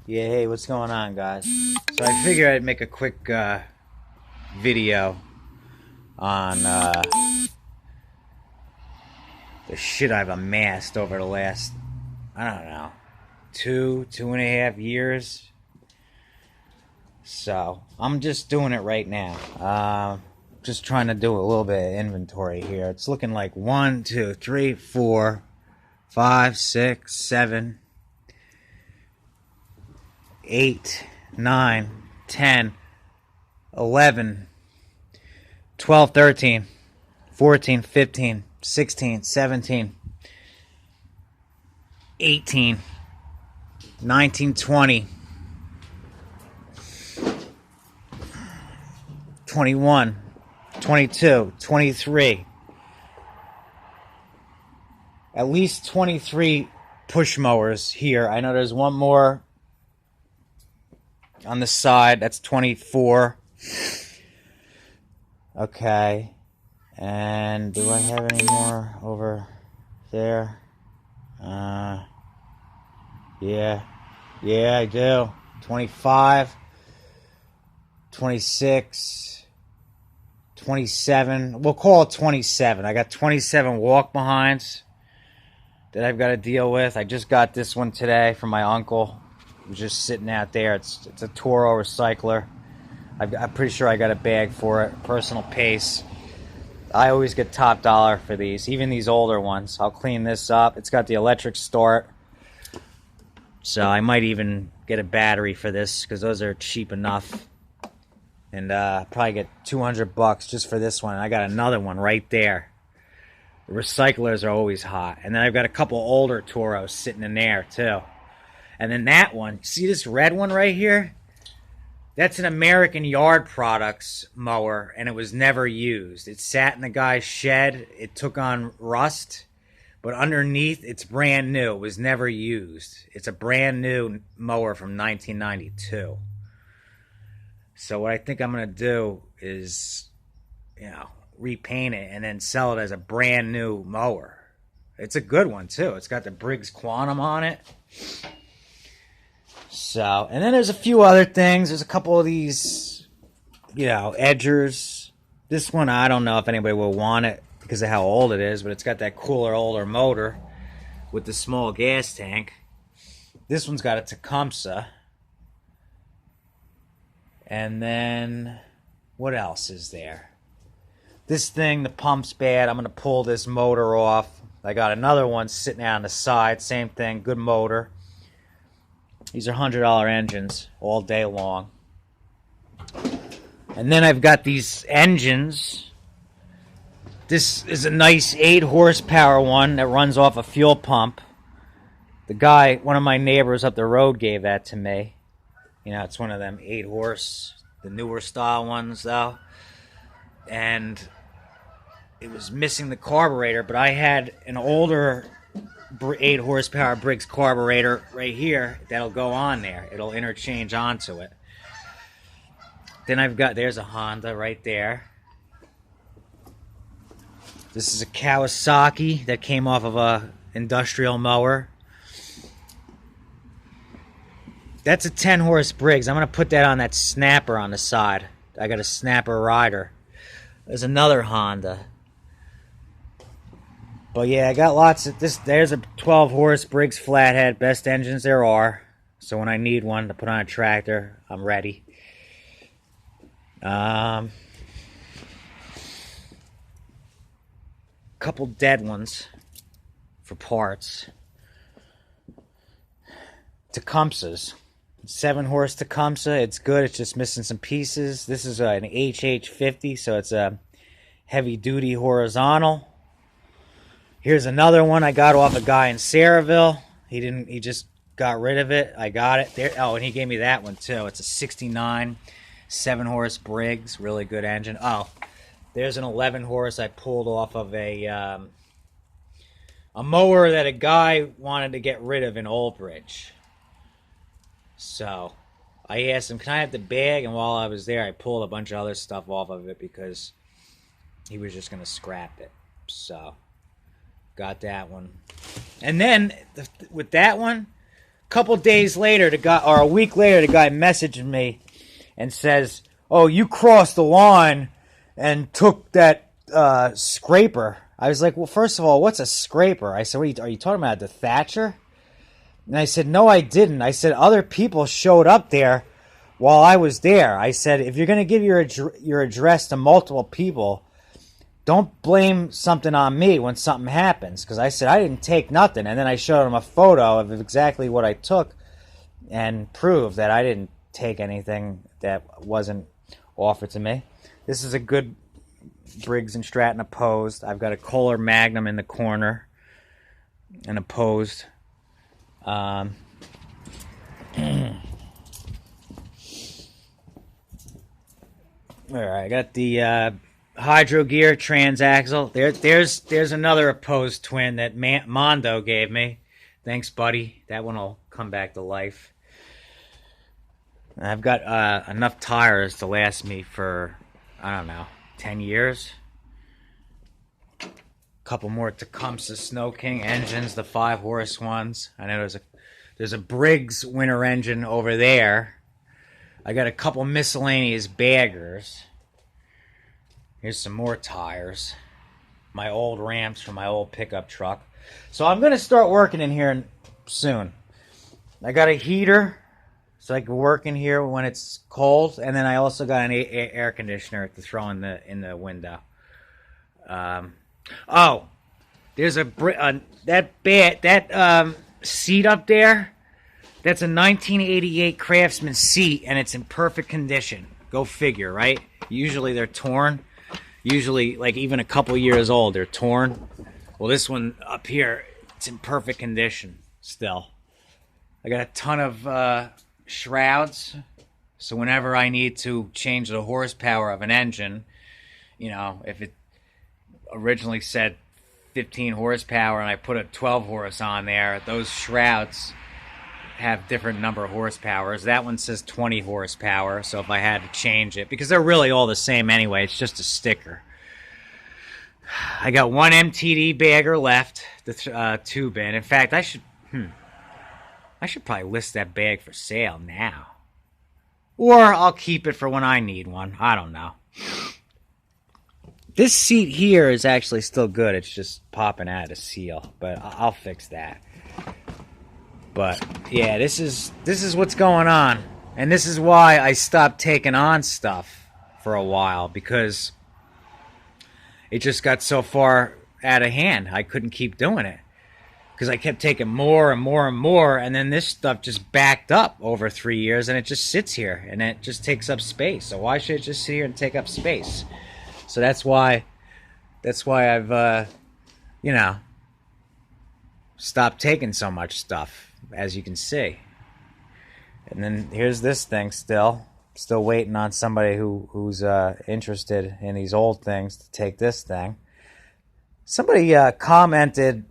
Yeah, hey, what's going on, guys? So I figured I'd make a quick video on the shit I've amassed over the last, I don't know, two and a half years. So I'm just doing it right now. Just trying to do a little bit of inventory here. It's looking like 1, 2, 3, 4, 5, 6, 7, 8, 9, 10, 11, 12, 13, 14, 15, 16, 17, 18, 19, 20, 21, 22, 23. At least 23 push mowers here. I know there's one more on the side. That's 24. Okay. And do I have any more over there? Yeah. Yeah, I do. 25, 26, 27. We'll call it 27. I got 27 walk behinds that I've got to deal with. I just got this one today from my uncle. It was just sitting out there. It's a Toro recycler. I'm pretty sure I got a bag for it. Personal pace. I always get top dollar for these, even these older ones. I'll clean this up. It's got the electric start. So I might even get a battery for this because those are cheap enough. And probably get $200 just for this one. I got another one right there. The recyclers are always hot. And then I've got a couple older Toros sitting in there too. And then that one, see this red one right here? That's an American Yard Products mower, and it was never used. It sat in the guy's shed. It took on rust, but underneath, it's brand new. It was never used. It's a brand new mower from 1992. So what I think I'm going to do is, repaint it and then sell it as a brand new mower. It's a good one, too. It's got the Briggs Quantum on it. So, and then there's a few other things. There's a couple of these, edgers. This one, I don't know if anybody will want it because of how old it is, but it's got that cooler, older motor with the small gas tank. This one's got a Tecumseh. And then, what else is there? This thing, the pump's bad. I'm going to pull this motor off. I got another one sitting out on the side. Same thing, good motor. These are $100 engines all day long. And then I've got these engines. This is a nice 8 horsepower one that runs off a fuel pump. The guy, one of my neighbors up the road gave that to me. It's one of them 8 horse, the newer style ones though. And it was missing the carburetor, but I had an older 8 horsepower Briggs carburetor right here that'll go on there. It'll interchange onto it. Then there's a Honda right there. This is a Kawasaki that came off of a industrial mower. That's a 10 horse Briggs. I'm going to put that on that snapper on the side. I got a snapper rider. There's another Honda. But yeah, I got lots of this. There's a 12 horse Briggs flathead, best engines there are. So when I need one to put on a tractor, I'm ready. Couple dead ones for parts. Tecumsehs. 7 horse Tecumseh. It's good. It's just missing some pieces. This is an HH50, so it's a heavy duty horizontal. Here's another one I got off a guy in Saraville. He just got rid of it. I got it there. Oh, and he gave me that one too. It's a 69 7 horse Briggs, really good engine. Oh, there's an 11 horse I pulled off of a mower that a guy wanted to get rid of in Old Bridge. So I asked him, can I have the bag? And while I was there, I pulled a bunch of other stuff off of it because he was just going to scrap it. So got that one. And then with that one, Couple days later, the guy, or a week later, the guy messaged me and says, "Oh, you crossed the line and took that scraper." I was like, "Well, first of all, what's a scraper?" I said, "Are you talking about the Thatcher?" And I said, "No, I didn't." I said, "Other people showed up there while I was there." I said, "If you're going to give your address to multiple people, don't blame something on me when something happens." Because I said, "I didn't take nothing." And then I showed him a photo of exactly what I took and proved that I didn't take anything that wasn't offered to me. This is a good Briggs & Stratton opposed. I've got a Kohler Magnum in the corner, and opposed. All right, I got the Hydro Gear transaxle. There's another opposed twin that Mondo gave me. Thanks, buddy. That one will come back to life. I've got enough tires to last me for, I don't know, 10 years. A couple more Tecumseh Snow King engines, the 5-horse ones. I know there's a Briggs winter engine over there. I got a couple miscellaneous baggers. Here's some more tires. My old ramps from my old pickup truck. So I'm going to start working in here soon. I got a heater, so I can work in here when it's cold. And then I also got an air conditioner to throw in the window. Oh, there's that seat up there. That's a 1988 Craftsman seat, and it's in perfect condition. Go figure, right? Usually they're torn. Usually, like, even a couple years old, they're torn. Well, this one up here, it's in perfect condition still. I got a ton of shrouds, so whenever I need to change the horsepower of an engine, you know, if it originally said 15 horsepower and I put a 12 horse on there, those shrouds have different number of horsepowers. That one says 20 horsepower, so if I had to change it, because they're really all the same anyway, it's just a sticker. I got one MTD bagger left, the tube in. In fact, I should probably list that bag for sale now. Or I'll keep it for when I need one. I don't know. This seat here is actually still good. It's just popping out of the seal, but I'll fix that. But yeah, this is what's going on, and this is why I stopped taking on stuff for a while, because it just got so far out of hand. I couldn't keep doing it because I kept taking more and more and more, and then this stuff just backed up over 3 years, and it just sits here and it just takes up space. So why should it just sit here and take up space? So that's why I've stopped taking so much stuff, as you can see. And then here's this thing still waiting on somebody who's interested in these old things to take this thing. Somebody commented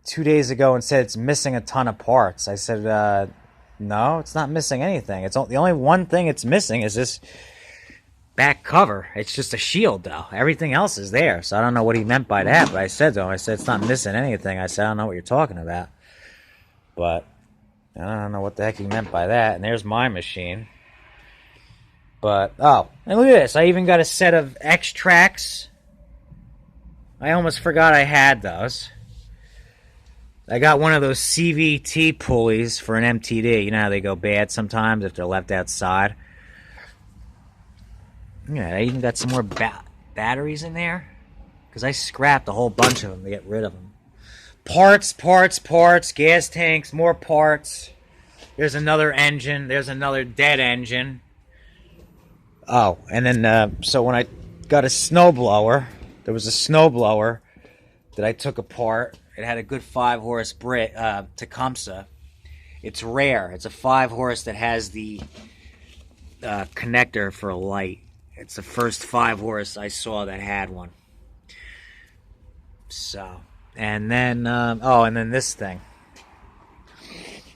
2 days ago and said it's missing a ton of parts. I said, no, it's not missing anything. The only one thing it's missing is this back cover. It's just a shield, though. Everything else is there. So I don't know what he meant by that, but I said to him, it's not missing anything. I said, I don't know what you're talking about. But I don't know what the heck he meant by that. And there's my machine. But, oh, and look at this. I even got a set of X-Tracks. I almost forgot I had those. I got one of those CVT pulleys for an MTD. You know how they go bad sometimes if they're left outside. Yeah, I even got some more batteries in there, because I scrapped a whole bunch of them to get rid of them. Parts, gas tanks, more parts. There's another engine. There's another dead engine. Oh, and then, so when I got a snowblower, there was a snowblower that I took apart. It had a good 5-horse Tecumseh. It's rare. It's a 5-horse that has the connector for a light. It's the first 5-horse I saw that had one. So, and then, and then this thing.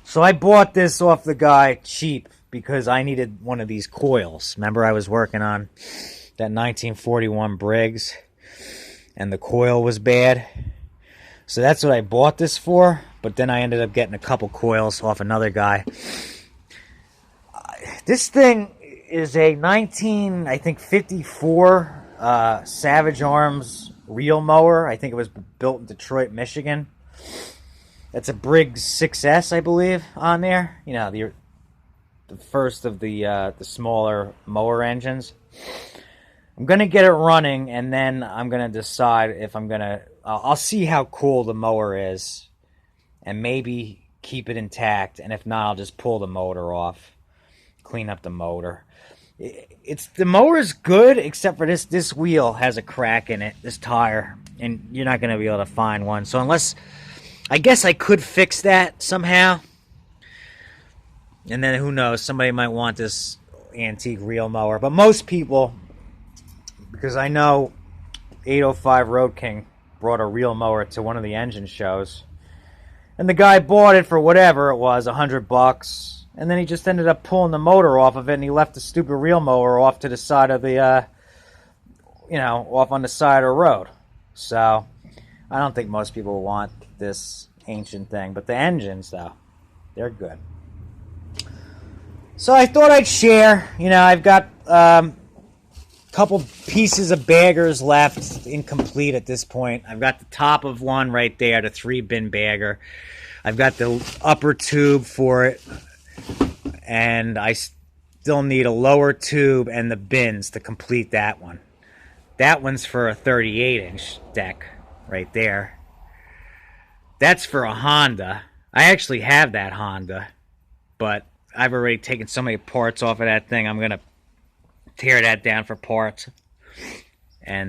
So I bought this off the guy cheap because I needed one of these coils. Remember, I was working on that 1941 Briggs, and the coil was bad. So that's what I bought this for. but then I ended up getting a couple coils off another guy. This thing is a 1954 Savage Arms reel mower. I think it was built in Detroit, Michigan. It's a Briggs 6S, I believe, on there. You know, the first of the smaller mower engines. I'm going to get it running, and then I'm going to decide if I'm going to... I'll see how cool the mower is, and maybe keep it intact, and if not, I'll just pull the motor off, clean up the motor. The mower is good, except for this wheel has a crack in it, this tire, and you're not going to be able to find one. So unless... I guess I could fix that somehow. And then who knows, somebody might want this antique reel mower. But most people, because I know 805 Road King brought a reel mower to one of the engine shows. And the guy bought it for whatever it was, $100. And then he just ended up pulling the motor off of it, and he left the stupid reel mower off to the side of the, off on the side of the road. So, I don't think most people want this ancient thing. But the engines, though, they're good. So I thought I'd share. You know, I've got a couple pieces of baggers left, incomplete at this point. I've got the top of one right there, the 3-bin bagger. I've got the upper tube for it. And I still need a lower tube and the bins to complete that one. That one's for a 38-inch deck right there. That's for a Honda. I actually have that Honda, but I've already taken so many parts off of that thing, I'm going to tear that down for parts.